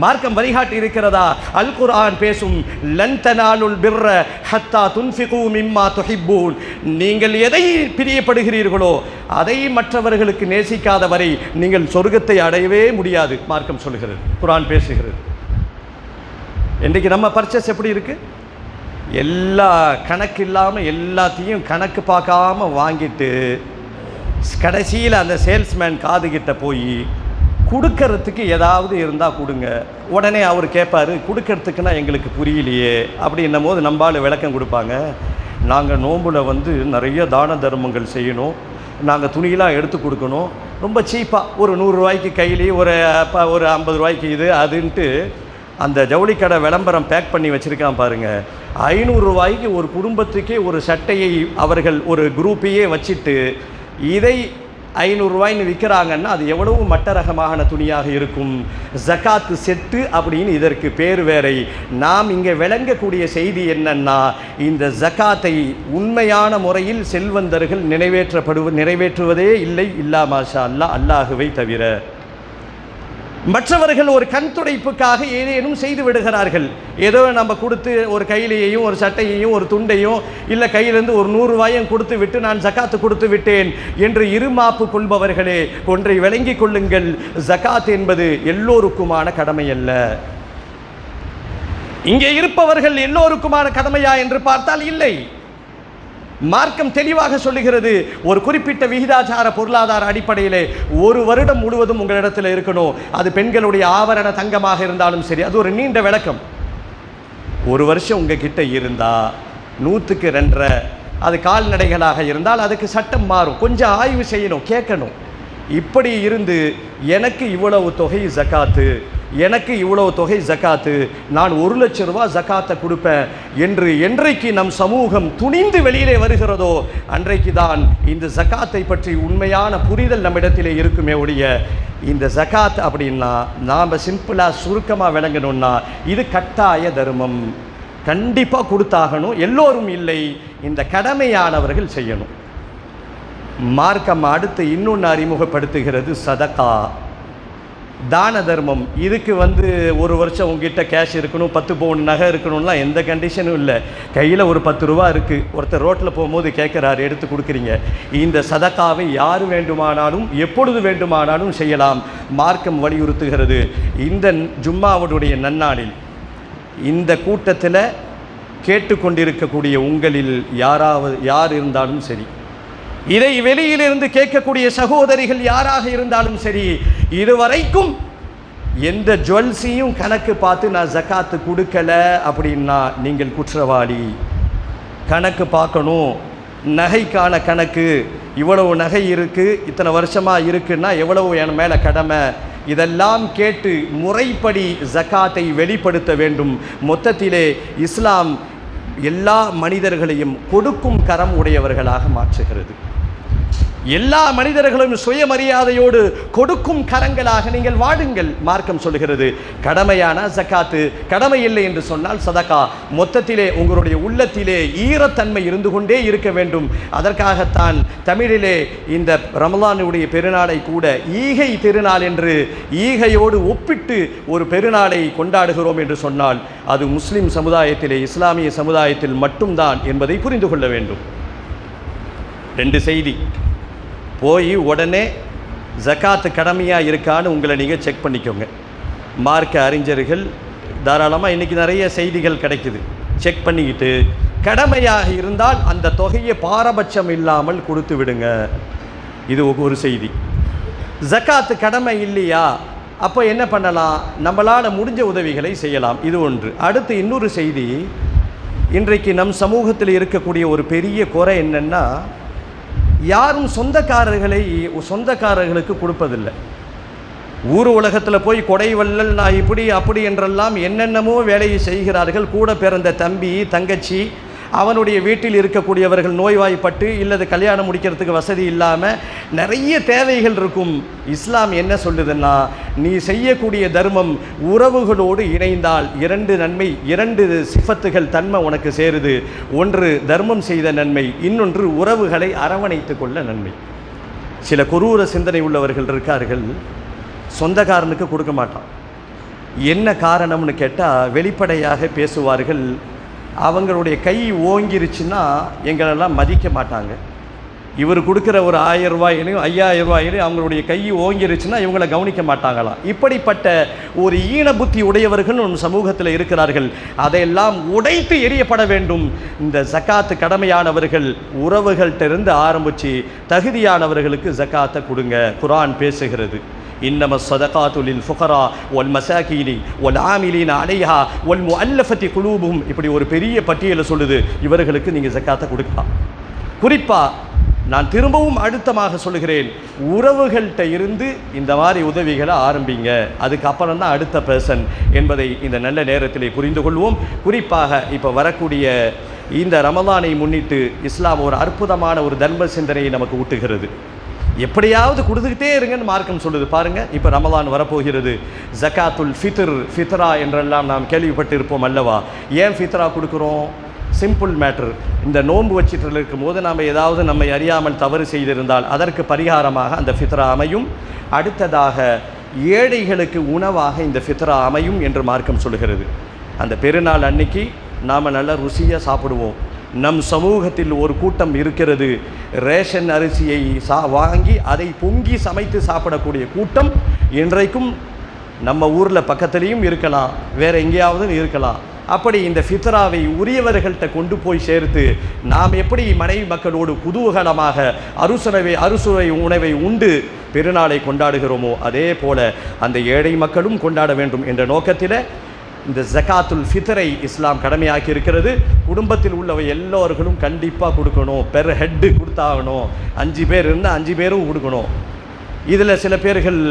மார்க்கம் வழிகாட்டி இருக்கிறதா? அல் குர்ஆன் பேசும், லன் தனாலுல் பிர்ர ஹத்தா துன்ஃபிகு மிம்மா துஹிப்பூன். நீங்கள் எதை பிரியப்படுகிறீர்களோ அதை மற்றவர்களுக்கு நேசிக்காத வரை நீங்கள் சொர்க்கத்தை அடையவே முடியாது. மார்க்கம் சொல்லுகிறது, குர்ஆன் பேசுகிறது. இன்றைக்கு நம்ம பர்ச்சேஸ் எப்படி இருக்கு? எல்லா கணக்கு இல்லாமல் எல்லாத்தையும் கணக்கு பார்க்காம வாங்கிட்டு கடைசியில் அந்த சேல்ஸ்மேன் காதுகிட்ட போய் கொடுக்கறதுக்கு ஏதாவது இருந்தால் கொடுங்க. உடனே அவர் கேட்பார், கொடுக்கறதுக்குன்னா எங்களுக்கு புரியலையே அப்படின்னும் போது நம்பால் விளக்கம் கொடுப்பாங்க. நாங்கள் நோம்பில் நிறைய தான தர்மங்கள் செய்யணும், நாங்கள் துணியெலாம் எடுத்து கொடுக்கணும், ரொம்ப சீப்பாக ஒரு 100 ரூபாய்க்கு கைலி, ஒரு 50 ரூபாய்க்கு இது அதுன்ட்டு அந்த ஜவுளி கடை விளம்பரம் பேக் பண்ணி வச்சுருக்கான் பாருங்கள். 500 ரூபாய்க்கு ஒரு குடும்பத்துக்கே ஒரு சட்டையை அவர்கள் ஒரு குரூப்பையே வச்சுட்டு இதை 500 ரூபாய்ன்னு விற்கிறாங்கன்னா அது எவ்வளவு மட்டரகமான துணியாக இருக்கும். ஜகாத்து செட்டு அப்படின்னு இதற்கு பேர் வேறை. நாம் இங்கே விளங்கக்கூடிய செய்தி என்னன்னா, இந்த ஜகாத்தை உண்மையான முறையில் செல்வந்தர்கள் நிறைவேற்றுவதே இல்லை, இல்லா மாஷா அல்லாஹ், அல்லாஹுவை தவிர. மற்றவர்கள் ஒரு கண் துடைப்புக்காக ஏதேனும் செய்து விடுகிறார்கள். ஏதோ நம்ம கொடுத்து ஒரு கையிலையையும் ஒரு சட்டையையும் ஒரு துண்டையும் இல்லை கையிலேருந்து ஒரு 100 ரூபாயும் கொடுத்து விட்டு நான் ஜகாத்து கொடுத்து விட்டேன் என்று இருமாப்பு கொள்பவர்களே, ஒன்றை விளங்கிக் கொள்ளுங்கள், ஜகாத் என்பது எல்லோருக்குமான கடமை அல்ல. இங்கே இருப்பவர்கள் எல்லோருக்குமான கடமையா என்று பார்த்தால் இல்லை. மார்க்கம் தெளிவாக சொல்லுகிறது, ஒரு குறிப்பிட்ட விகிதாச்சார பொருளாதார அடிப்படையிலே 1 வருடம் முழுவதும் உங்களிடத்தில் இருக்கணும். அது பெண்களுடைய ஆபரண தங்கமாக இருந்தாலும் சரி, அது ஒரு நீண்ட விளக்கம். 1 வருஷம் உங்ககிட்ட இருந்தா 100க்கு 2.5, அது கால்நடைகளாக இருந்தால் அதுக்கு சட்டம் மாறும். கொஞ்சம் ஆய்வு செய்யணும், கேட்கணும். இப்படி இருந்து எனக்கு இவ்வளவு தொகை ஜகாத்து, எனக்கு இவ்வளவு தொகை ஜகாத்து, நான் 1 லட்சம் ரூபாய் ஜகாத்தை கொடுப்பேன் என்று என்றைக்கு நம் சமூகம் துணிந்து வெளியிலே வருகிறதோ அன்றைக்கு தான் இந்த ஜகாத்தை பற்றி உண்மையான புரிதல் நம்மிடத்திலே இருக்குமே ஒழிய, இந்த ஜகாத் அப்படின்னா நாம் சிம்பிளாக சுருக்கமாக விளங்கணும்னா இது கட்டாய தர்மம், கண்டிப்பாக கொடுத்தாகணும், எல்லோரும் இல்லை, இந்த கடமையானவர்கள் செய்யணும். மார்க்கம் அடுத்து இன்னொன்று அறிமுகப்படுத்துகிறது, சதகா, தான தர்மம். இதுக்கு 1 வருஷம் உங்ககிட்ட கேஷ் இருக்கணும், 10 பவுன் நகை இருக்கணும்லாம் எந்த கண்டிஷனும் இல்லை. கையில் ஒரு 10 ரூபா இருக்குது, ஒருத்தர் ரோட்டில் போகும்போது கேட்குறாரு, எடுத்து கொடுக்குறீங்க. இந்த சதகாவை யார் வேண்டுமானாலும் எப்பொழுது வேண்டுமானாலும் செய்யலாம். மார்க்கம் வலியுறுத்துகிறது. இந்த ஜும்மாவுடைய நன்னாளில் இந்த கூட்டத்தில் கேட்டுக்கொண்டிருக்கக்கூடிய உங்களில் யார் இருந்தாலும் சரி, இதை வெளியிலிருந்து கேட்கக்கூடிய சகோதரிகள் யாராக இருந்தாலும் சரி, இதுவரைக்கும் எந்த ஜுவல்ஸையும் கணக்கு பார்த்து நான் ஜகாத்து கொடுக்கல அப்படின்னா நீங்கள் குற்றவாளி. கணக்கு பார்க்கணும், நகைக்கான கணக்கு, இவ்வளவு நகை இருக்குது, இத்தனை வருஷமாக இருக்குன்னா எவ்வளவு என் மேலே கடமை, இதெல்லாம் கேட்டு முறைப்படி ஜகாத்தை வெளிப்படுத்த வேண்டும். மொத்தத்திலே இஸ்லாம் எல்லா மனிதர்களையும் கொடுக்கும் கரம் உடையவர்களாக மாற்றுகிறது. எல்லா மனிதர்களும் சுயமரியாதையோடு கொடுக்கும் கரங்களாக நீங்கள் வாடுங்கள். மார்க்கம் சொல்கிறது, கடமையான ஜகாத்து, கடமை இல்லை என்று சொன்னால் சதகா. மொத்தத்திலே உங்களுடைய உள்ளத்திலே ஈரத்தன்மை இருந்து கொண்டே இருக்க வேண்டும். அதற்காகத்தான் தமிழிலே இந்த ரமலானுடைய பெருநாளை கூட ஈகை திருநாள் என்று ஈகையோடு ஒப்பிட்டு ஒரு பெருநாளை கொண்டாடுகிறோம் என்று சொன்னால் அது முஸ்லிம் சமுதாயத்திலே, இஸ்லாமிய சமுதாயத்தில் மட்டும்தான் என்பதை புரிந்து கொள்ள வேண்டும். 2 செய்தி. போய் உடனே ஜகாத்து கடமையாக இருக்கான்னு உங்களை நீங்கள் செக் பண்ணிக்கோங்க. மார்க்க அறிஞர்கள் தாராளமாக இன்றைக்கி நிறைய செய்திகள் கிடைக்குது. செக் பண்ணிக்கிட்டு கடமையாக இருந்தால் அந்த தொகையை பாரபட்சம் இல்லாமல் கொடுத்து விடுங்க. இது ஒரு செய்தி. ஜகாத்து கடமை இல்லையா, அப்போ என்ன பண்ணலாம், நம்மளால் முடிஞ்ச உதவிகளை செய்யலாம். இது ஒன்று. அடுத்து இன்னொரு செய்தி, இன்றைக்கு நம் சமூகத்தில் இருக்கக்கூடிய ஒரு பெரிய குறை என்னென்னா, யாரும் சொந்தக்காரர்களுக்கு கொடுப்பதில்லை. ஊர் உலகத்தில் போய் கொடை வள்ளல், நான் இப்படி அப்படி என்றெல்லாம் என்னென்னமோ வேலையை செய்கிறார்கள். கூட பிறந்த தம்பி தங்கச்சி, அவனுடைய வீட்டில் இருக்கக்கூடியவர்கள் நோய்வாய்ப்பட்டு இல்லது கல்யாணம் முடிக்கிறதுக்கு வசதி இல்லாமல் நிறைய தேவைகள் இருக்கும். இஸ்லாம் என்ன சொல்லுதுன்னா, நீ செய்யக்கூடிய தர்மம் உறவுகளோடு இணைந்தால் 2 நன்மை, 2 சிஃபத்துகள் தன்மை உனக்கு சேருது. ஒன்று தர்மம் செய்த நன்மை, இன்னொன்று உறவுகளை அரவணைத்து கொள்ள நன்மை. சில குரூர சிந்தனை உள்ளவர்கள் இருக்கார்கள், சொந்தக்காரனுக்கு கொடுக்க மாட்டான். என்ன காரணம்னு கேட்டால் வெளிப்படையாக பேசுவார்கள். அவங்களுடைய கை ஓங்கிருச்சுன்னா எங்களெல்லாம் மதிக்க மாட்டாங்க. இவர் கொடுக்குற ஒரு 1000 ரூபாயிலையும் 5000 ரூபாயிலையும் அவங்களுடைய கை ஓங்கிருச்சுன்னா இவங்களை கவனிக்க மாட்டாங்களாம். இப்படிப்பட்ட ஒரு ஈன புத்தி உடையவர்கள் நம் சமூகத்தில் இருக்கிறார்கள். அதையெல்லாம் உடைத்து எரியப்பட வேண்டும். இந்த ஜகாத்து கடமையானவர்கள் உறவுகள்கிட்ட ஆரம்பித்து தகுதியானவர்களுக்கு ஜகாத்தை கொடுங்க. குர்ஆன் பேசுகிறது, இன்னம ஸதகாத்து லில் ஃபுகரா வல் மசாகீனி வல் ஆமிலீன அலைஹா வல் முஅல்லஃபதி குலூபுஹும். இப்படி ஒரு பெரிய பட்டியலை சொல்லுது. இவர்களுக்கு நீங்கள் ஜகாத்தை கொடுக்கலாம். குறிப்பாக நான் திரும்பவும் அழுத்தமாக சொல்கிறேன், உறவுகள்கிட்ட இருந்து இந்த மாதிரி உதவிகளை ஆரம்பிங்க, அதுக்கப்புறம் தான் அடுத்த பர்சன் என்பதை இந்த நல்ல நேரத்திலே புரிந்து கொள்வோம். குறிப்பாக இப்போ வரக்கூடிய இந்த ரமலானை முன்னிட்டு இஸ்லாம் ஒரு அற்புதமான ஒரு தர்ம சிந்தனையை நமக்கு ஊட்டுகிறது. எப்படியாவது கொடுத்துக்கிட்டே இருங்கன்னு மார்க்கம் சொல்லுது பாருங்கள். இப்போ ரமலான் வரப்போகிறது. ஜகாத்துல் ஃபித்ரா என்றெல்லாம் நாம் கேள்விப்பட்டிருப்போம் அல்லவா? ஏன் ஃபித்ரா கொடுக்குறோம்? Simple matter. இந்த நோன்பு வச்சிட்டு இருக்கும் போது நாம் ஏதாவது நம்மை அறியாமல் தவறு செய்திருந்தால் அதற்கு பரிகாரமாக அந்த ஃபித்ரா அமையும். அடுத்ததாக ஏழைகளுக்கு உணவாக இந்த ஃபித்ரா அமையும் என்று மார்க்கம் சொல்கிறது. அந்த பெருநாள் அன்னைக்கு நாம் நல்ல ருசியாக சாப்பிடுவோம். நம் சமூகத்தில் ஒரு கூட்டம் இருக்கிறது, ரேஷன் அரிசியை வாங்கி அதை பொங்கி சமைத்து சாப்பிடக்கூடிய கூட்டம் இன்றைக்கும் நம்ம ஊரில் பக்கத்துலேயும் இருக்கலாம், வேறு எங்கேயாவது இருக்கலாம். அப்படி இந்த ஃபித்ராவை உரியவர்கள்ட்ட கொண்டு போய் சேர்த்து நாம் எப்படி மனைவி மக்களோடு குதூகலமாக அறுசுவை உணவை உண்டு பெருநாளை கொண்டாடுகிறோமோ அதே போல் அந்த ஏழை மக்களும் கொண்டாட வேண்டும் என்ற நோக்கத்தில் இந்த ஜகாத்துல் ஃபித்ரை இஸ்லாம் கடமையாக்கி இருக்கிறது. குடும்பத்தில் உள்ளவை எல்லோர்களும் கண்டிப்பாக கொடுக்கணும். பெர் ஹெட்டு கொடுத்தாகணும். 5 பேர் இருந்தால் 5 பேரும் கொடுக்கணும். இதில் சில பேர்கள்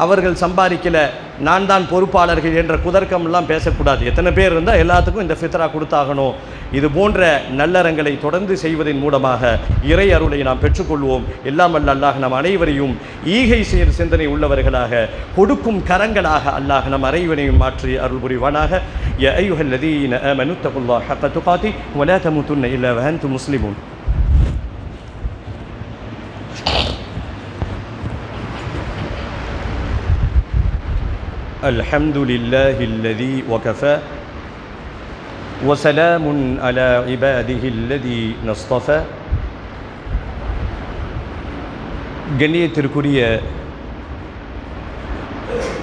அவர்கள் சம்பாதிக்கலை, நான் தான் பொறுப்பாளர்கள் என்ற குதர்க்கம்லாம் பேசக்கூடாது. எத்தனை பேர் இருந்தால் எல்லாத்துக்கும் இந்த ஃபித்ரா கொடுத்தாகணும். இது போன்ற நல்லறங்களை தொடர்ந்து செய்வதன் மூலமாக இறை அருளை நாம் பெற்றுக்கொள்வோம். எல்லாம் வல்ல அல்லாஹ் நம் அனைவரையும் ஈகை செயல் சிந்தனை உள்ளவர்களாக, கொடுக்கும் கரங்களாக அல்லாஹ் நம் அனைவரையும் மாற்றி அருள் புரிவானாக. யா அய்யுஹல்லதீன ஆமனு தகுல்லாஹ ஹக்க துகாதி வலா தமூதுன்ன இல்லா வ அன்தும் முஸ்லிமூன். الحمد لله الذي وكفى وسلام على عباده الذي اصطفى. கண்ணியத்திற்குரிய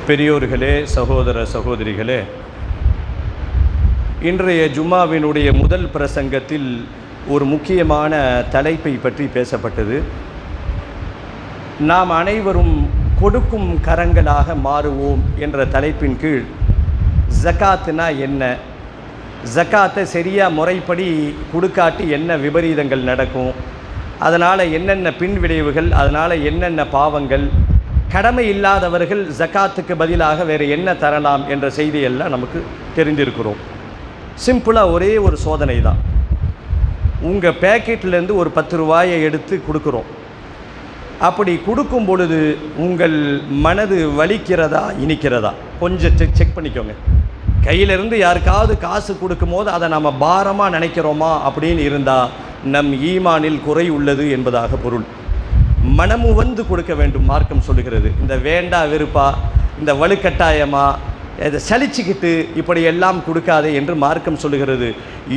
பெரியோர்களே, சகோதர சகோதரிகளே, இன்றைய ஜும்மாவினுடைய முதல் பிரசங்கத்தில் ஒரு முக்கியமான தலைப்பை பற்றி பேசப்பட்டது. நாம் அனைவரும் கொடுக்கும் கரங்களாக மாறுவோம் என்ற தலைப்பின் கீழ் ஜகாத்னா என்ன, ஜகாத்தை சரியாக முறைப்படி கொடுக்காட்டி என்ன விபரீதங்கள் நடக்கும், அதனால் என்னென்ன பின்விளைவுகள், அதனால் என்னென்ன பாவங்கள், கடமை இல்லாதவர்கள் ஜகாத்துக்கு பதிலாக வேறு என்ன தரலாம் என்ற செய்தியெல்லாம் நமக்கு தெரிந்திருக்கிறோம். சிம்பிளாக ஒரே ஒரு சோதனை தான். உங்கள் பேக்கெட்லேருந்து ஒரு 10 ரூபாயை எடுத்து கொடுக்குறோம். அப்படி கொடுக்கும் பொழுது உங்கள் மனது வலிக்கிறதா இனிக்கிறதா கொஞ்சம் செக் பண்ணிக்கோங்க. கையிலிருந்து யாருக்காவது காசு கொடுக்கும் போது அதை நம்ம பாரமாக நினைக்கிறோமா அப்படின்னு இருந்தால் நம் ஈமானில் குறை உள்ளது என்பதாக பொருள். மனமு வந்து கொடுக்க வேண்டும் மார்க்கம் சொல்லுகிறது. இந்த வேண்டா வெறுப்பா, இந்த வலுக்கட்டாயமா, இதை சலிச்சுக்கிட்டு இப்படி எல்லாம் கொடுக்காதே என்று மார்க்கம் சொல்லுகிறது.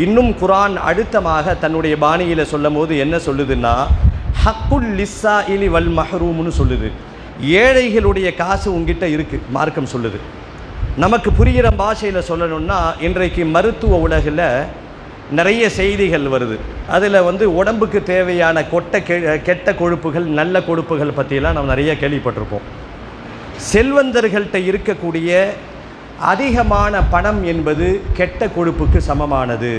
இன்னும் குரான் அழுத்தமாக தன்னுடைய பாணியில் சொல்லும் போது என்ன சொல்லுதுன்னா, ஹக்குல் லிஸ்ஸா இலி வல் மஹ்ரூம்னு சொல்லுது. ஏழைகளுடைய காசு உங்ககிட்ட இருக்குது மார்க்கம் சொல்லுது. நமக்கு புரிகிற பாஷையில் சொல்லணும்னா, இன்றைக்கு மருத்துவ உலகில் நிறைய செய்திகள் வருது. அதில் உடம்புக்கு தேவையான கெட்ட கொழுப்புகள், நல்ல கொழுப்புகள் பற்றியெல்லாம் நம்ம நிறைய கேள்விப்பட்டிருப்போம். செல்வந்தர்கள்ட்ட இருக்கக்கூடிய அதிகமான பணம் என்பது கெட்ட கொழுப்புக்கு சமமானது.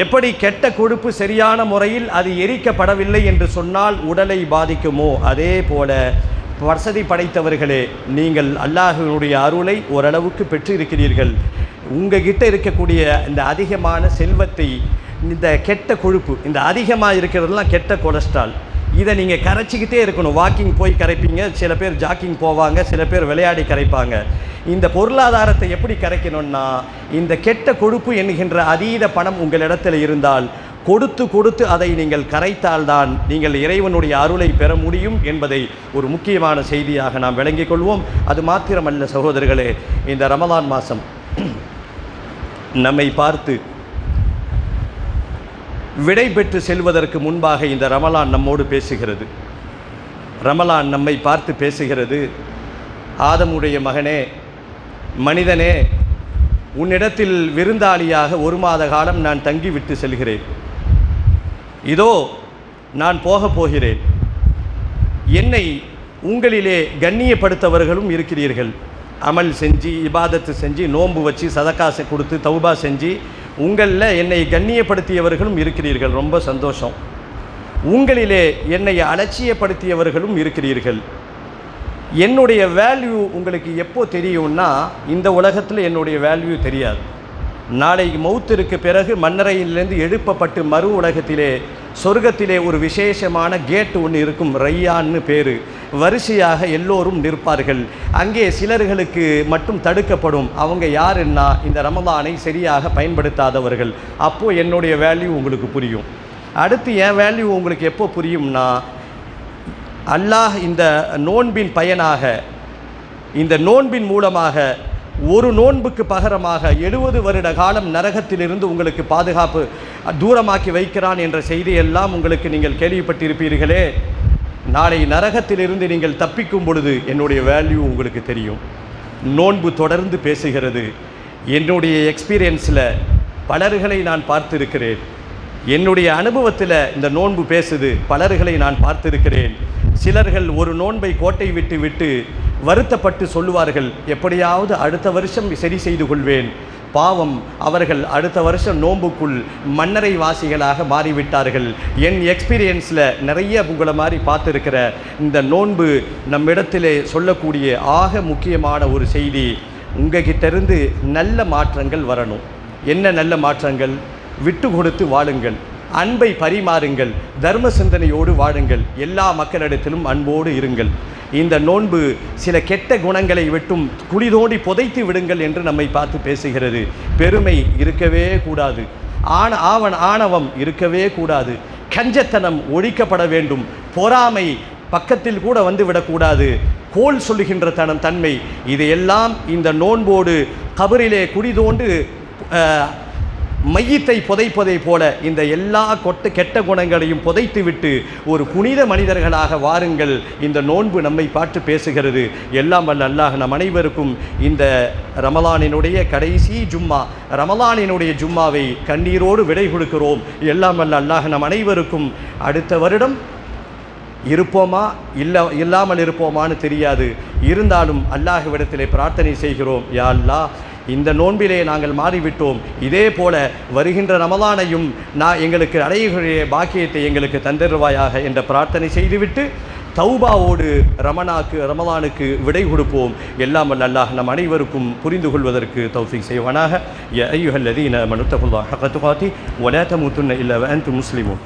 எப்படி கெட்ட கொழுப்பு சரியான முறையில் அது எரிக்கப்படவில்லை என்று சொன்னால் உடலை பாதிக்குமோ, அதே போல வசதி படைத்தவர்களே, நீங்கள் அல்லாஹ்வினுடைய அருளை ஓரளவுக்கு பெற்றிருக்கிறீர்கள். உங்ககிட்ட இருக்கக்கூடிய இந்த அதிகமான செல்வத்தை, இந்த கெட்ட கொழுப்பு, இந்த அதிகமாக இருக்கிறதுலாம் கெட்ட கொலஸ்ட்ரால், இதை நீங்கள் கரைச்சிக்கிட்டே இருக்கணும். வாக்கிங் போய் கரைப்பீங்க, சில பேர் ஜாக்கிங் போவாங்க, சில பேர் விளையாடி கரைப்பாங்க. இந்த பொருளாதாரத்தை எப்படி கரைக்கணும்னா, இந்த கெட்ட கொழுப்பு என்கின்ற அதீத பணம் உங்களிடத்தில் இருந்தால் கொடுத்து கொடுத்து அதை நீங்கள் கரைத்தால்தான் நீங்கள் இறைவனுடைய அருளை பெற முடியும் என்பதை ஒரு முக்கியமான செய்தியாக நாம் விளங்கிக் கொள்வோம். அது மாத்திரமல்ல சகோதரர்களே, இந்த ரமலான் மாதம் நம்மை பார்த்து விடை பெற்று செல்வதற்கு முன்பாக இந்த ரமலான் நம்மோடு பேசுகிறது. ரமலான் நம்மை பார்த்து பேசுகிறது, ஆதமுடைய மகனே, மனிதனே, உன்னிடத்தில் விருந்தாளியாக 1 மாத காலம் நான் தங்கிவிட்டு செல்கிறேன். இதோ நான் போகப் போகிறேன். என்னை உங்களிலே கண்ணியப்படுத்தவர்களும் இருக்கிறீர்கள். அமல் செஞ்சு, இபாதத்து செஞ்சு, நோன்பு வச்சு, சதகாசை கொடுத்து, தௌபா செஞ்சு உங்களில் என்னை கண்ணியப்படுத்தியவர்களும் இருக்கிறீர்கள். ரொம்ப சந்தோஷம். உங்களிலே என்னை அலட்சியப்படுத்தியவர்களும் இருக்கிறீர்கள். என்னுடைய வேல்யூ உங்களுக்கு எப்போ தெரியும்னா, இந்த உலகத்தில் என்னுடைய வேல்யூ தெரியாது. நாளை மௌத்திற்கு பிறகு மண்ணறையிலிருந்து எழுப்பப்பட்டு மறு உலகத்திலே சொர்க்கத்திலே ஒரு விசேஷமான கேட் ஒன்று இருக்கும், ரையான்னு பேர். வரிசையாக எல்லோரும் நிற்பார்கள். அங்கே சிலர்களுக்கு மட்டும் தடுக்கப்படும். அவங்க யாருன்னா இந்த ரமலானை சரியாக பயன்படுத்தாதவர்கள். அப்போது என்னுடைய வேல்யூ உங்களுக்கு புரியும். அடுத்து என் வேல்யூ உங்களுக்கு எப்போ புரியும்னா, அல்லாஹ் இந்த நோன்பின் பயனாக, இந்த நோன்பின் மூலமாக ஒரு நோன்புக்கு பகரமாக 70 வருட காலம் நரகத்திலிருந்து உங்களுக்கு பாதுகாப்பு தூரமாக்கி வைக்கிறான் என்ற செய்தியெல்லாம் உங்களுக்கு நீங்கள் கேள்விப்பட்டிருப்பீர்களே. நாளை நரகத்திலிருந்து நீங்கள் தப்பிக்கும் பொழுது என்னுடைய வேல்யூ உங்களுக்கு தெரியும். நோன்பு தொடர்ந்து பேசுகிறது. என்னுடைய எக்ஸ்பீரியன்ஸில் பலர்களை நான் பார்த்திருக்கிறேன். என்னுடைய அனுபவத்தில் இந்த நோன்பு பேசுது. பலர்களை நான் பார்த்திருக்கிறேன். சிலர்கள் ஒரு நோன்பை கோட்டை விட்டு விட்டு வருத்தப்பட்டு சொல்லுவார்கள், எப்படியாவது அடுத்த வருஷம் சரி செய்து கொள்வேன். பாவம், அவர்கள் அடுத்த வருஷம் நோன்புக்குள் மன்னரை வாசிகளாக மாறிவிட்டார்கள். என் எக்ஸ்பீரியன்ஸில் நிறைய உங்களை மாதிரி பார்த்துருக்கிற இந்த நோன்பு நம்மிடத்திலே சொல்லக்கூடிய ஆக முக்கியமான ஒரு செய்தி, உங்ககிட்டருந்து நல்ல மாற்றங்கள் வரணும். என்ன நல்ல மாற்றங்கள்? விட்டு கொடுத்து வாழுங்கள், அன்பை பரிமாறுங்கள், தர்ம சிந்தனையோடு வாழுங்கள், எல்லா மக்களிடத்திலும் அன்போடு இருங்கள். இந்த நோன்பு சில கெட்ட குணங்களை விட்டும் குடிதோண்டி புதைத்து விடுங்கள் என்று நம்மை பார்த்து பேசுகிறது. பெருமை இருக்கவே கூடாது, ஆணவம் இருக்கவே கூடாது, கஞ்சத்தனம் ஒழிக்கப்பட வேண்டும், பொறாமை பக்கத்தில் கூட வந்து விடக்கூடாது, கோல் சொல்லுகின்ற தன்மை, இதையெல்லாம் இந்த நோன்போடு கபரிலே குடிதோண்டு மையத்தை புதைப்பதை போல இந்த எல்லா கெட்ட குணங்களையும் புதைத்து விட்டு ஒரு புனித மனிதர்களாக வாருங்கள். இந்த நோன்பு நம்மை பார்த்து பேசுகிறது. எல்லாம் வல்ல அல்லாஹ் நம் அனைவருக்கும் இந்த ரமலானினுடைய கடைசி ஜும்மா, ரமலானினுடைய ஜும்மாவை கண்ணீரோடு விடை கொடுக்கிறோம். எல்லாம் வல்ல அல்லாஹ் நம் அனைவருக்கும் அடுத்த வருடம் இருப்போமா இல்லாமல் இருப்போமான்னு தெரியாது. இருந்தாலும் அல்லாஹ்விடத்திலே பிரார்த்தனை செய்கிறோம், யா அல்லாஹ், இந்த நோன்பிலே நாங்கள் மாறிவிட்டோம். இதே போல வருகின்ற ரமலானையும் எங்களுக்கு அடையக்கூடிய பாக்கியத்தை எங்களுக்கு தந்தருவாயாக என்ற பிரார்த்தனை செய்துவிட்டு தௌபாவோடு ரமலானுக்கு விடை கொடுப்போம். எல்லாம் வல்ல அல்லாஹ் நம் அனைவருக்கும் புரிந்து கொள்வதற்கு தௌஃபீக் செய்வானாக. யா அய்யுஹல்லதீன ஆமனு தகுல்லாஹ ஹக்க துகாத்தி வலா தமூதுன்ன இல்லா வஅன்தும் முஸ்லிமூன்.